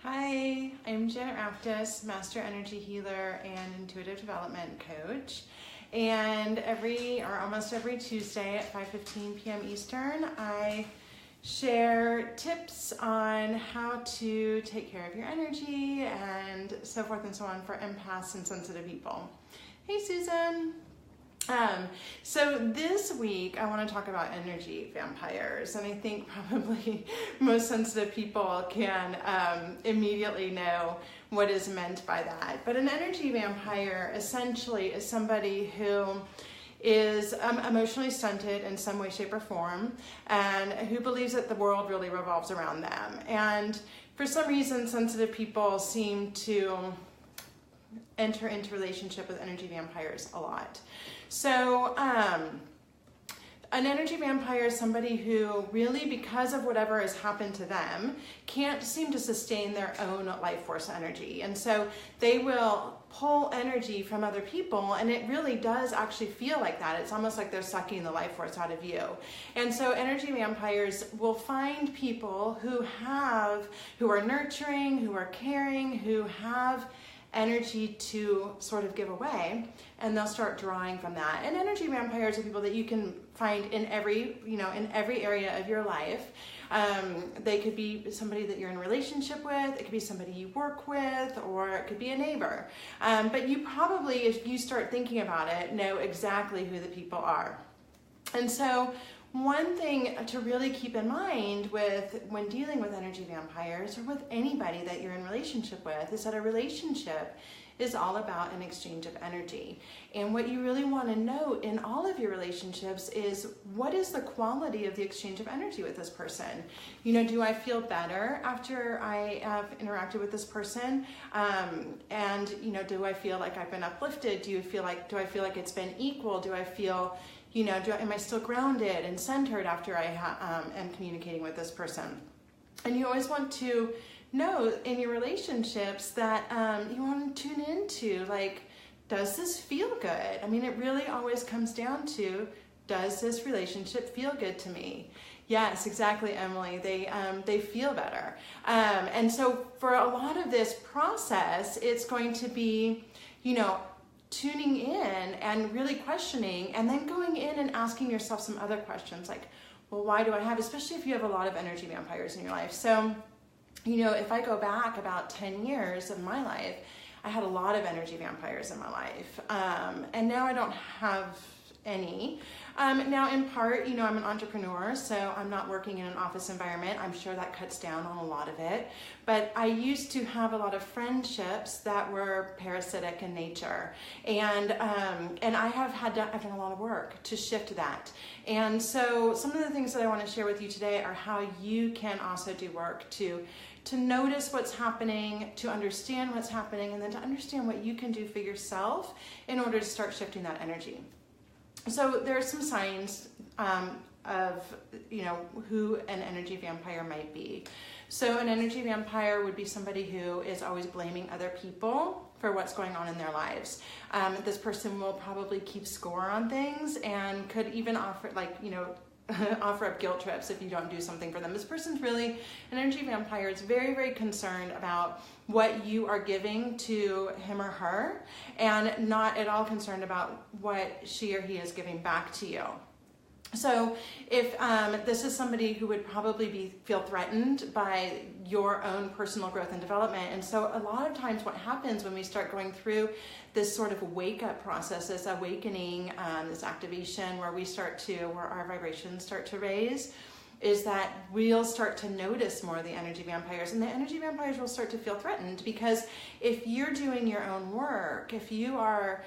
Hi, I'm Janet Raftis, Master Energy Healer and Intuitive Development Coach. And almost every Tuesday at 5:15 p.m. Eastern, I share tips on how to take care of your energy and so forth and so on for empaths and sensitive people. Hey, Susan. So this week I want to talk about energy vampires, and I think probably most sensitive people can immediately know what is meant by that. But an energy vampire essentially is somebody who is emotionally stunted in some way, shape, or form, and who believes that the world really revolves around them. And for some reason, sensitive people seem to enter into relationship with energy vampires a lot. So an energy vampire is somebody who really, because of whatever has happened to them, can't seem to sustain their own life force energy. And so they will pull energy from other people, and it really does actually feel like that. It's almost like they're sucking the life force out of you. And so energy vampires will find people who are nurturing, who are caring, who have energy to sort of give away, and they'll start drawing from that. And energy vampires are people that you can find in every area of your life. They could be somebody that you're in a relationship with, it could be somebody you work with, or it could be a neighbor. But you probably, if you start thinking about it, know exactly who the people are. And so one thing to really keep in mind when dealing with energy vampires, or with anybody that you're in relationship with, is that a relationship is all about an exchange of energy. And what you really want to note in all of your relationships is, what is the quality of the exchange of energy with this person? Do I feel better after I have interacted with this person? And do I feel like I've been uplifted? Do I feel like it's been equal? Do I feel am I still grounded and centered after I am communicating with this person? And you always want to know in your relationships that you want to tune into, like, does this feel good? I mean, it really always comes down to, does this relationship feel good to me? Yes, exactly, Emily. They feel better. And so for a lot of this process, it's going to be, tuning in and really questioning, and then going in and asking yourself some other questions like, well, why do I have, especially if you have a lot of energy vampires in your life. So, if I go back about 10 years of my life, I had a lot of energy vampires in my life. And now I don't have any. Now, in part, I'm an entrepreneur, so I'm not working in an office environment. I'm sure that cuts down on a lot of it. But I used to have a lot of friendships that were parasitic in nature. And I've done a lot of work to shift that. And so some of the things that I want to share with you today are how you can also do work to notice what's happening, to understand what's happening, and then to understand what you can do for yourself in order to start shifting that energy. So there are some signs of who an energy vampire might be. So an energy vampire would be somebody who is always blaming other people for what's going on in their lives. This person will probably keep score on things and could even offer offer up guilt trips if you don't do something for them. This person's really, an energy vampire is very, very concerned about what you are giving to him or her, and not at all concerned about what she or he is giving back to you. So if this is somebody who would probably feel threatened by your own personal growth and development. And so a lot of times what happens when we start going through this sort of wake-up process, this awakening, this activation where our vibrations start to raise, is that we'll start to notice more of the energy vampires, and the energy vampires will start to feel threatened, because if you're doing your own work, if you are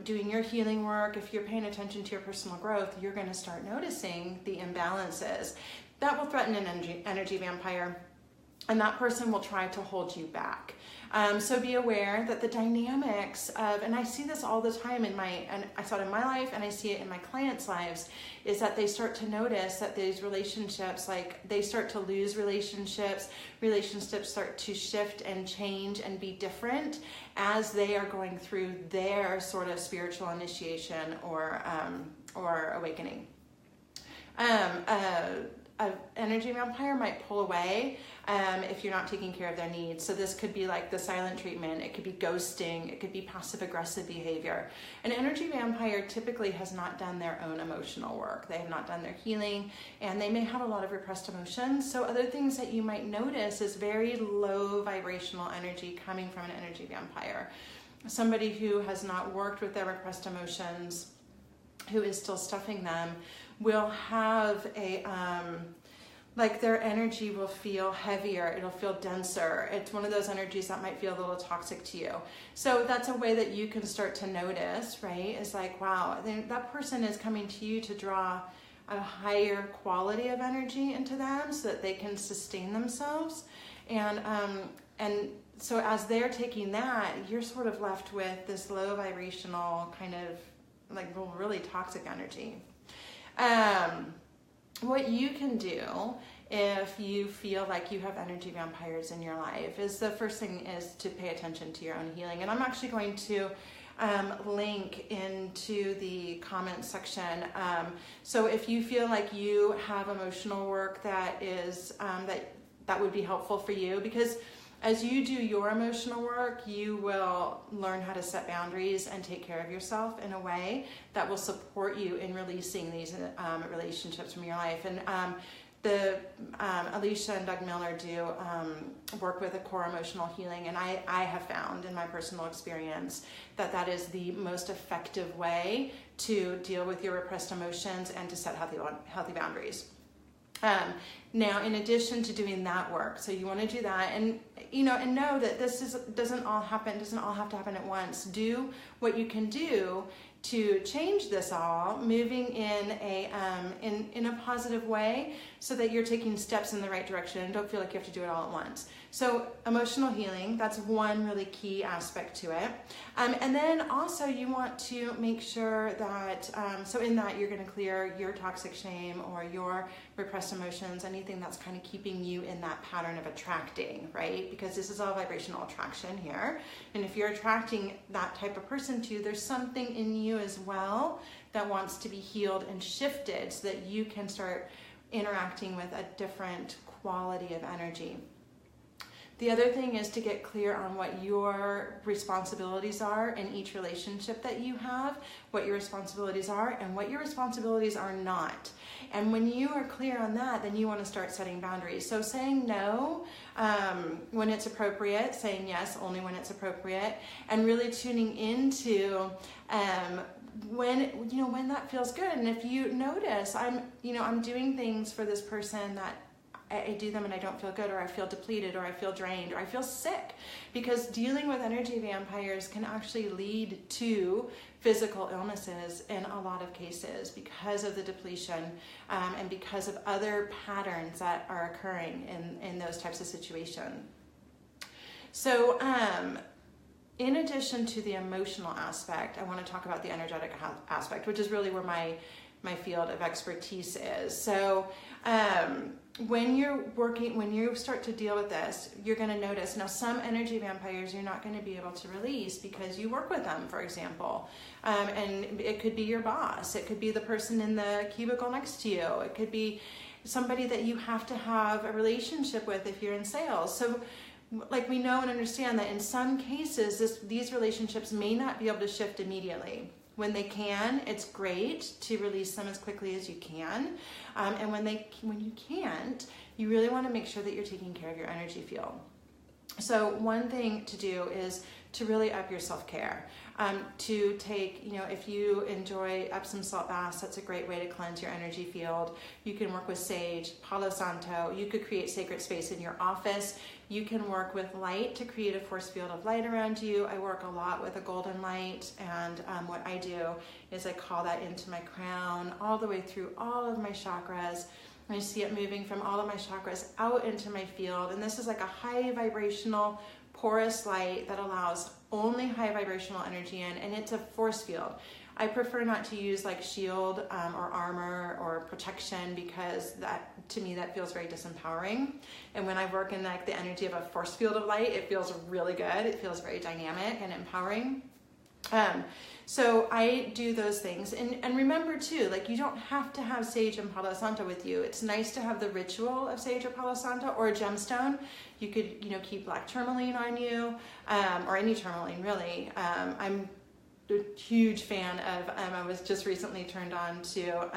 doing your healing work, if you're paying attention to your personal growth, you're going to start noticing the imbalances. That will threaten an energy vampire, and that person will try to hold you back. So be aware that the dynamics of, and I see this all the time and I saw it in my life, and I see it in my clients' lives, is that they start to notice that these relationships, they start to lose relationships start to shift and change and be different as they are going through their sort of spiritual initiation or awakening. an energy vampire might pull away if you're not taking care of their needs. So this could be like the silent treatment, it could be ghosting, it could be passive-aggressive behavior. An energy vampire typically has not done their own emotional work. They have not done their healing, and they may have a lot of repressed emotions. So other things that you might notice is very low vibrational energy coming from an energy vampire. Somebody who has not worked with their repressed emotions, who is still stuffing them, will have a, like their energy will feel heavier, it'll feel denser. It's one of those energies that might feel a little toxic to you. So that's a way that you can start to notice, right? Is like, wow, that person is coming to you to draw a higher quality of energy into them so that they can sustain themselves. And so as they're taking that, you're sort of left with this low vibrational kind of like really toxic energy. What you can do if you feel like you have energy vampires in your life is the first thing is to pay attention to your own healing. And I'm actually going to link into the comments section. So if you feel like you have emotional work that is that would be helpful for you, because as you do your emotional work, you will learn how to set boundaries and take care of yourself in a way that will support you in releasing these relationships from your life. And Alicia and Doug Miller do work with a core emotional healing, and I have found in my personal experience that that is the most effective way to deal with your repressed emotions and to set healthy boundaries. Now, in addition to doing that work, so you want to do that, and and know that this doesn't all have to happen at once. Do what you can do to change this all, moving in a positive way, so that you're taking steps in the right direction and don't feel like you have to do it all at once. So emotional healing, that's one really key aspect to it. And then also you want to make sure that, so in that you're going to clear your toxic shame or your repressed emotions, anything that's kind of keeping you in that pattern of attracting, right? Because this is all vibrational attraction here. And if you're attracting that type of person to you, there's something in you as well that wants to be healed and shifted so that you can start interacting with a different quality of energy. The other thing is to get clear on what your responsibilities are in each relationship that you have, what your responsibilities are and what your responsibilities are not. And when you are clear on that, then you want to start setting boundaries. So saying no when it's appropriate, saying yes only when it's appropriate, and really tuning into when that feels good. And if you notice I'm doing things for this person that I do them and I don't feel good, or I feel depleted, or I feel drained, or I feel sick, because dealing with energy vampires can actually lead to physical illnesses in a lot of cases because of the depletion and because of other patterns that are occurring in those types of situations. So in addition to the emotional aspect, I want to talk about the energetic aspect, which is really where my field of expertise is. So when you start to deal with this, you're going to notice, now some energy vampires you're not going to be able to release because you work with them, for example. And it could be your boss, it could be the person in the cubicle next to you, it could be somebody that you have to have a relationship with if you're in sales. So like we know and understand that in some cases these relationships may not be able to shift immediately. When they can, it's great to release them as quickly as you can. And when you can't, you really want to make sure that you're taking care of your energy field. So one thing to do is to really up your self-care. To take, if you enjoy Epsom salt baths, that's a great way to cleanse your energy field. You can work with sage, Palo Santo. You could create sacred space in your office. You can work with light to create a force field of light around you. I work a lot with a golden light, and what I do is I call that into my crown all the way through all of my chakras. I see it moving from all of my chakras out into my field, and this is like a high vibrational porous light that allows only high vibrational energy in, and it's a force field. I prefer not to use like shield or armor or protection, because to me that feels very disempowering. And when I work in like the energy of a force field of light, it feels really good. It feels very dynamic and empowering. So I do those things. And remember too, like you don't have to have sage and Palo Santo with you. It's nice to have the ritual of sage or Palo Santo or a gemstone. You could, you know, keep black tourmaline on you, or any tourmaline really. I'm a huge fan of, I was just recently turned on to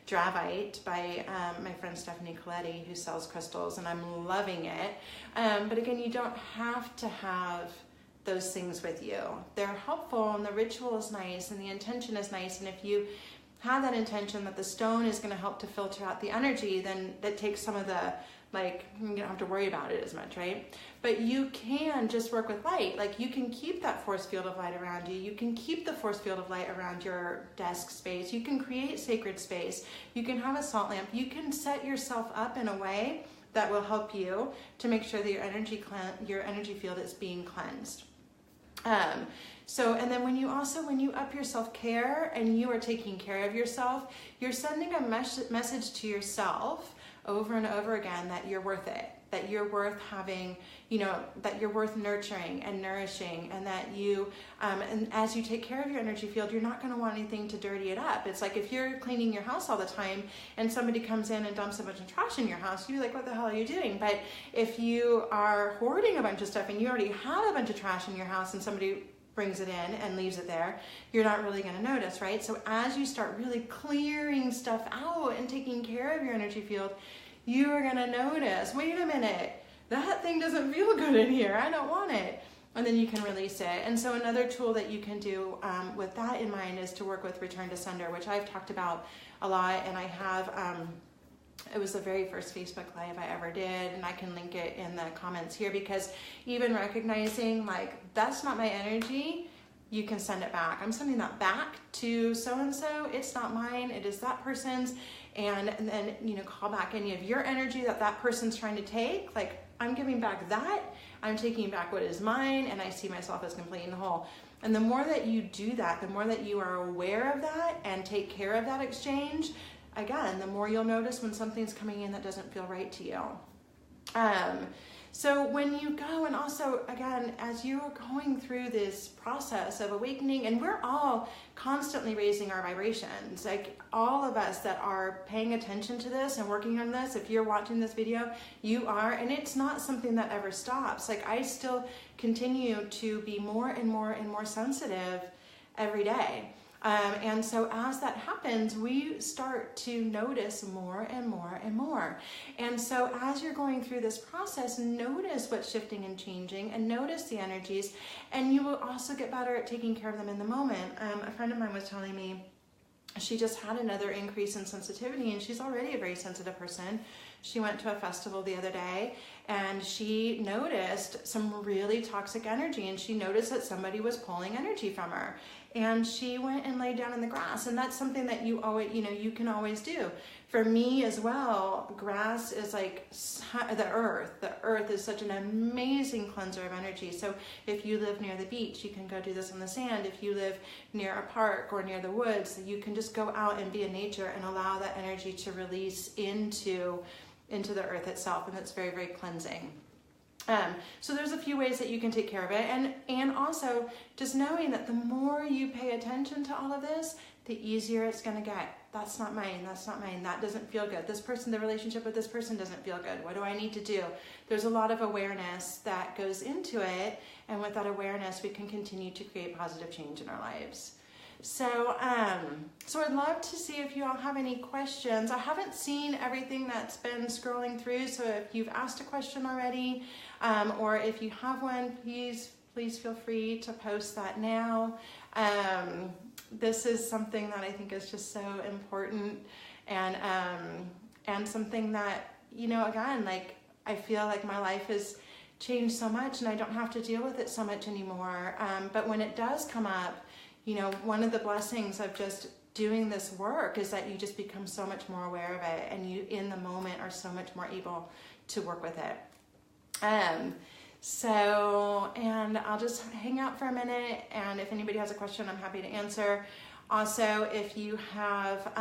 Dravite by my friend Stephanie Coletti, who sells crystals, and I'm loving it. But again, you don't have to have those things with you. They're helpful, and the ritual is nice, and the intention is nice, and if you have that intention that the stone is going to help to filter out the energy, then that takes some of the, like, you don't have to worry about it as much, right? But you can just work with light. Like, you can keep that force field of light around you. You can keep the force field of light around your desk space. You can create sacred space. You can have a salt lamp. You can set yourself up in a way that will help you to make sure that your energy field is being cleansed. And then when you up your self-care and you are taking care of yourself, you're sending a message to yourself over and over again that you're worth it, that you're worth having, you know, that you're worth nurturing and nourishing, and that you, and as you take care of your energy field, you're not going to want anything to dirty it up. It's like if you're cleaning your house all the time and somebody comes in and dumps a bunch of trash in your house, you're like, what the hell are you doing? But if you are hoarding a bunch of stuff and you already have a bunch of trash in your house and somebody brings it in and leaves it there, you're not really going to notice, right? So as you start really clearing stuff out and taking care of your energy field, you are going to notice, wait a minute, that thing doesn't feel good in here. I don't want it. And then you can release it. And so another tool that you can do with that in mind is to work with Return to Sender, which I've talked about a lot. And I have, it was the very first Facebook Live I ever did, and I can link it in the comments here, because even recognizing, like, that's not my energy, you can send it back. I'm sending that back to so-and-so. It's not mine, it is that person's. And then, you know, call back any of your energy that person's trying to take. Like, I'm giving back that, I'm taking back what is mine, and I see myself as complete and whole. And the more that you do that, the more that you are aware of that and take care of that exchange, again, the more you'll notice when something's coming in that doesn't feel right to you. So when you go, and also, again, as you're going through this process of awakening, and we're all constantly raising our vibrations, like all of us that are paying attention to this and working on this, if you're watching this video, you are, and it's not something that ever stops. Like, I still continue to be more and more and more sensitive every day. And so as that happens, we start to notice more and more and more. And so as you're going through this process, notice what's shifting and changing, and notice the energies, and you will also get better at taking care of them in the moment. A friend of mine was telling me she just had another increase in sensitivity, and she's already a very sensitive person. She went to a festival the other day, and she noticed some really toxic energy, and she noticed that somebody was pulling energy from her. And she went and laid down in the grass, and that's something that you always, you know, you can always do. For me as well, grass is like the earth. The earth is such an amazing cleanser of energy. So if you live near the beach, you can go do this on the sand. If you live near a park or near the woods, you can just go out and be in nature and allow that energy to release into the earth itself, and it's very, very cleansing. So there's a few ways that you can take care of it, and also just knowing that the more you pay attention to all of this, the easier it's going to get. That's not mine, that's not mine, that doesn't feel good. This person, the relationship with this person doesn't feel good. What do I need to do? There's a lot of awareness that goes into it, and with that awareness, we can continue to create positive change in our lives. So I'd love to see if you all have any questions. I haven't seen everything that's been scrolling through, so if you've asked a question already, or if you have one, please feel free to post that now. This is something that I think is just so important, and something that, you know, again, like, I feel like my life has changed so much, and I don't have to deal with it so much anymore. But when it does come up, you know, one of the blessings of just doing this work is that you just become so much more aware of it, and you in the moment are so much more able to work with it. And I'll just hang out for a minute, and if anybody has a question, I'm happy to answer. Also, if you have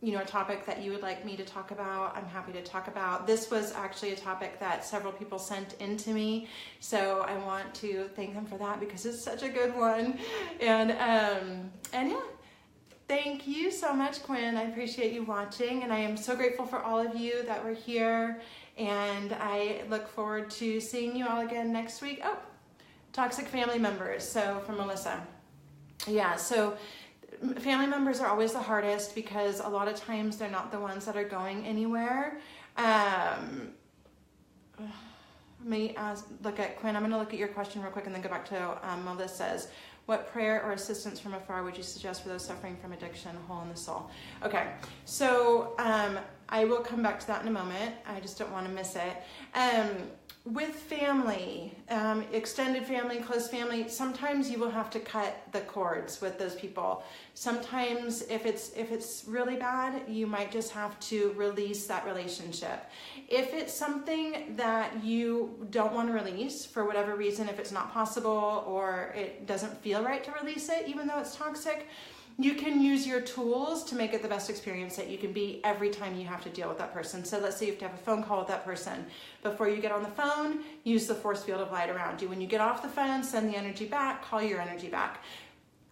a topic that you would like me to talk about, I'm happy to talk about. This was actually a topic that several people sent in to me, so I want to thank them for that because it's such a good one. And yeah, thank you so much, Quinn. I appreciate you watching, and I am so grateful for all of you that were here, and I look forward to seeing you all again next week. Oh, toxic family members, so from Melissa. Yeah, so family members are always the hardest because a lot of times they're not the ones that are going anywhere. Let me look at Quinn. I'm going to look at your question real quick and then go back to Melissa's. What prayer or assistance from afar would you suggest for those suffering from addiction, hole in the soul? Okay, so I will come back to that in a moment. I just don't want to miss it. With family, extended family, close family, sometimes you will have to cut the cords with those people. Sometimes if it's really bad, you might just have to release that relationship. If it's something that you don't want to release for whatever reason, if it's not possible or it doesn't feel right to release it, even though it's toxic, you can use your tools to make it the best experience that you can be every time you have to deal with that person. So let's say you have to have a phone call with that person. Before you get on the phone, use the force field of light around you. When you get off the phone, send the energy back, call your energy back.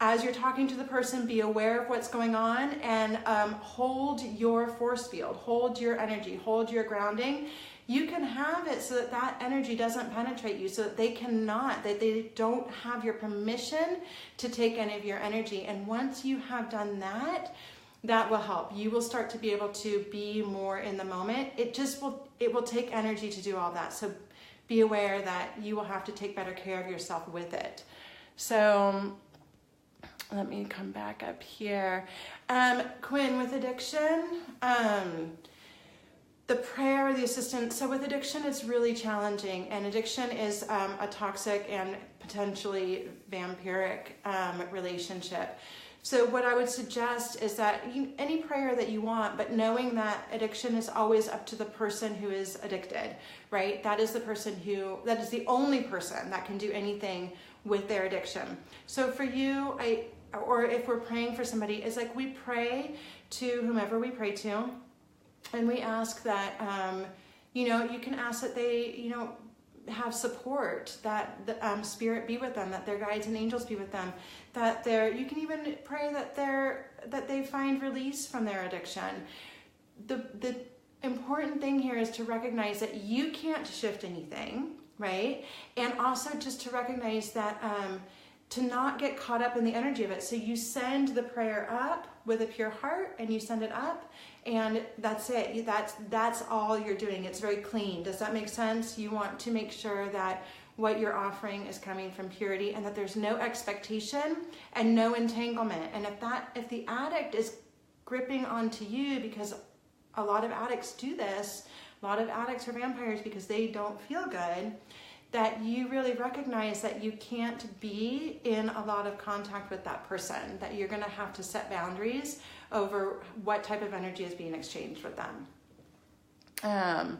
As you're talking to the person, be aware of what's going on and hold your force field, hold your energy, hold your grounding. You can have it so that that energy doesn't penetrate you, so that they don't have your permission to take any of your energy. And once you have done that, that will help. You will start to be able to be more in the moment. It will take energy to do all that. So be aware that you will have to take better care of yourself with it. So let me come back up here. Quinn, with addiction, the prayer, the assistance. So with addiction, it's really challenging, and addiction is a toxic and potentially vampiric relationship. So what I would suggest is that any prayer that you want, but knowing that addiction is always up to the person who is addicted, right? That is that is the only person that can do anything with their addiction. So for you, or if we're praying for somebody, it's like we pray to whomever we pray to. And we ask that, you can ask that they, have support, that the spirit be with them, that their guides and angels be with them, that you can even pray that they find release from their addiction. The important thing here is to recognize that you can't shift anything, right? And also just to recognize that, to not get caught up in the energy of it. So you send the prayer up with a pure heart, and you send it up, and that's it. That's all you're doing. It's very clean. Does that make sense? You want to make sure that what you're offering is coming from purity, and that there's no expectation and no entanglement. And if the addict is gripping onto you, because a lot of addicts do this, a lot of addicts are vampires because they don't feel good, that you really recognize that you can't be in a lot of contact with that person, that you're going to have to set boundaries over what type of energy is being exchanged with them. And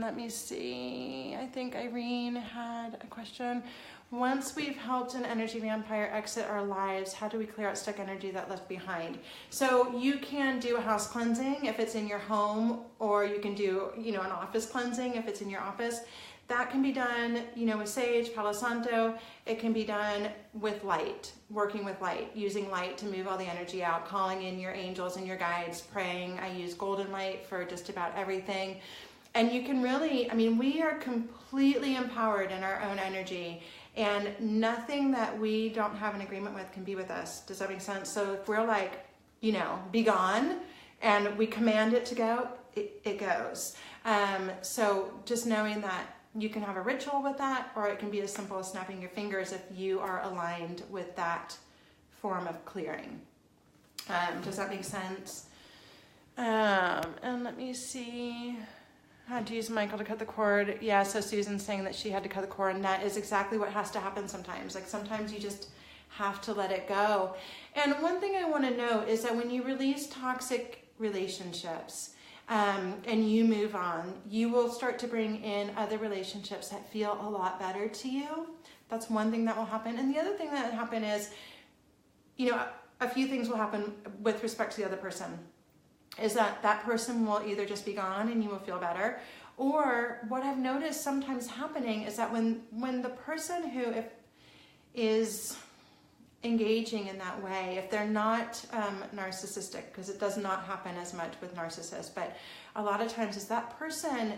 let me see, I think Irene had a question. Once we've helped an energy vampire exit our lives, how do we clear out stuck energy that left behind? So you can do a house cleansing if it's in your home, or you can do, an office cleansing if it's in your office. That can be done, with sage, Palo Santo. It can be done with light, working with light, using light to move all the energy out, calling in your angels and your guides, praying. I use golden light for just about everything. And you can really, we are completely empowered in our own energy, and nothing that we don't have an agreement with can be with us. Does that make sense? So if we're like, be gone, and we command it to go, it goes. So just knowing that you can have a ritual with that, or it can be as simple as snapping your fingers if you are aligned with that form of clearing. Does that make sense? And let me see. Had to use Michael to cut the cord. Yeah, so Susan's saying that she had to cut the cord, and that is exactly what has to happen sometimes. Like sometimes you just have to let it go. And one thing I want to note is that when you release toxic relationships, and you move on, you will start to bring in other relationships that feel a lot better to you. That's one thing that will happen. And the other thing that will happen is, a few things will happen with respect to the other person. is that that person will either just be gone and you will feel better, or what I've noticed sometimes happening is that when the person who is engaging in that way, if they're not narcissistic, because it does not happen as much with narcissists, but a lot of times is that person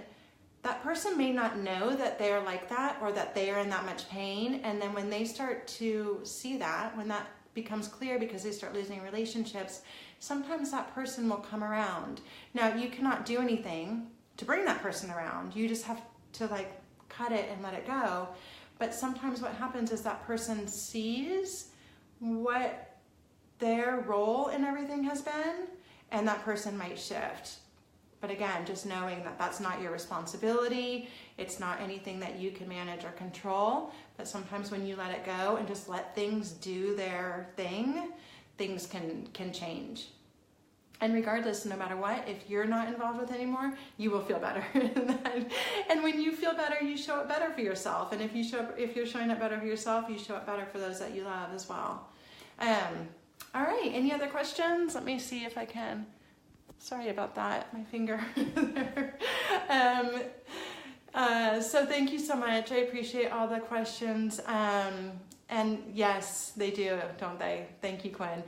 may not know that they're like that or that they are in that much pain. And then when they start to see that, when that becomes clear because they start losing relationships, sometimes that person will come around. Now, you cannot do anything to bring that person around. You just have to like cut it and let it go. But sometimes what happens is that person sees what their role in everything has been, and that person might shift. But again, just knowing that that's not your responsibility, it's not anything that you can manage or control, but sometimes when you let it go and just let things do their thing, things can change. And regardless, no matter what, if you're not involved with anymore, you will feel better. And when you feel better, you show up better for yourself. And if you're showing up better for yourself, you show up better for those that you love as well. All right, any other questions? Let me see if I can. Sorry about that, my finger there. So thank you so much. I appreciate all the questions. And yes, they do, don't they? Thank you, Quinn.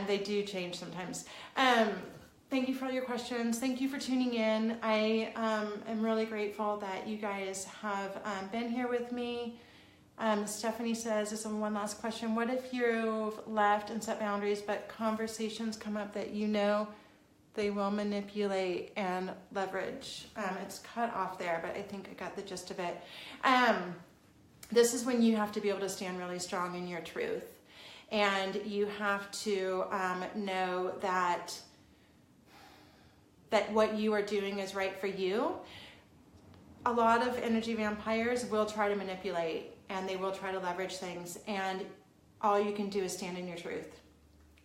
They do change sometimes. Thank you for all your questions. Thank you for tuning in. I am really grateful that you guys have been here with me. Stephanie says, this is one last question. What if you've left and set boundaries, but conversations come up that you know they will manipulate and leverage? It's cut off there, but I think I got the gist of it. This is when you have to be able to stand really strong in your truth. And you have to know that what you are doing is right for you. A lot of energy vampires will try to manipulate and they will try to leverage things. And all you can do is stand in your truth.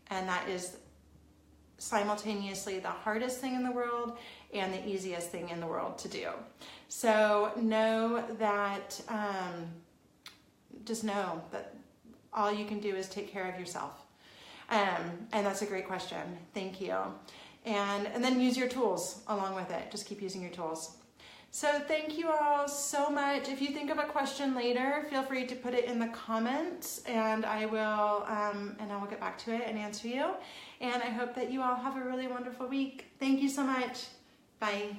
And that is simultaneously the hardest thing in the world and the easiest thing in the world to do. So know that, just know that all you can do is take care of yourself. And that's a great question. Thank you. And then use your tools along with it. Just keep using your tools. So thank you all so much. If you think of a question later, feel free to put it in the comments and I will get back to it and answer you. And I hope that you all have a really wonderful week. Thank you so much. Bye.